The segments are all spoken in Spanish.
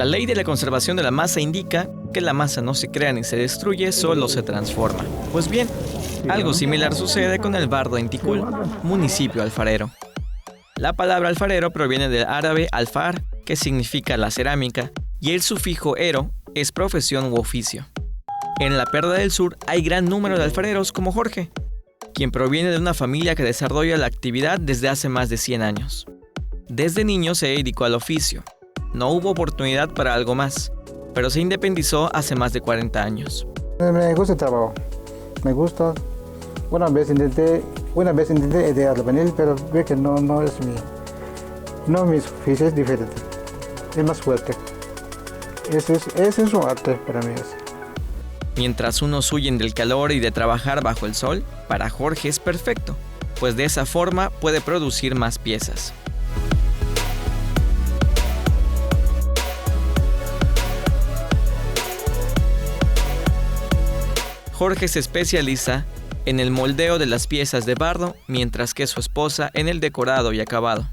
La ley de la conservación de la masa indica que la masa no se crea ni se destruye, solo se transforma. Pues bien, algo similar sucede con el bardo en Ticul, municipio alfarero. La palabra alfarero proviene del árabe alfar, que significa la cerámica, y el sufijo ero es profesión u oficio. En la Perla del Sur hay gran número de alfareros como Jorge, quien proviene de una familia que desarrolla la actividad desde hace más de 100 años. Desde niño se dedicó al oficio. No hubo oportunidad para algo más, pero se independizó hace más de 40 años. Me gusta el trabajo, me gusta. Una vez intenté de albañil, pero ve que no es mi oficio, es diferente, es más fuerte. Ese es un arte para mí. Mientras unos huyen del calor y de trabajar bajo el sol, para Jorge es perfecto, pues de esa forma puede producir más piezas. Jorge se especializa en el moldeo de las piezas de bardo, mientras que su esposa en el decorado y acabado.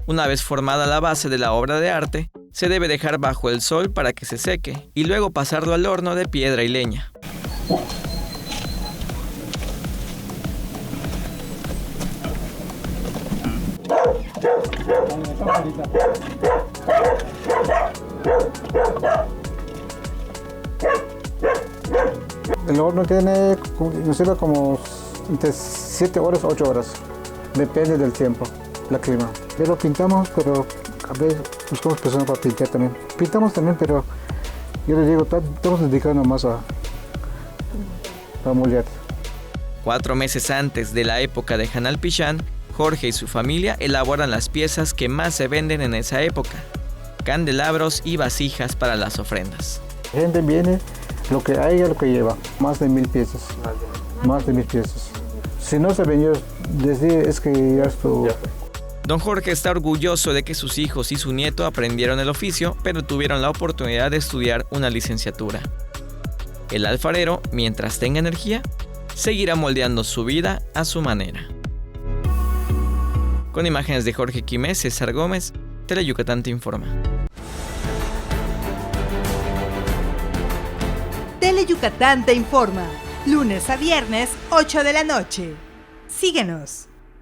Una vez formada la base de la obra de arte, se debe dejar bajo el sol para que se seque y luego pasarlo al horno de piedra y leña. El horno tiene, no sé, como entre 7 horas, 8 horas. Depende del tiempo, la clima. Pero pintamos, pero a veces buscamos personas para pintar también. Pintamos también, pero yo les digo, estamos dedicando más a moldear. 4 meses antes de la época de Hanal Pichán, Jorge y su familia elaboran las piezas que más se venden en esa época: candelabros y vasijas para las ofrendas. La gente viene, lo que hay es lo que lleva, más de 1000 piezas. Más de 1000 piezas. Si no se vendió, desde es que ya estuvo. Don Jorge está orgulloso de que sus hijos y su nieto aprendieron el oficio, pero tuvieron la oportunidad de estudiar una licenciatura. El alfarero, mientras tenga energía, seguirá moldeando su vida a su manera. Con imágenes de Jorge Quimé, César Gómez, Teleyucatán te informa. Teleyucatán te informa, lunes a viernes, 8 de la noche. Síguenos.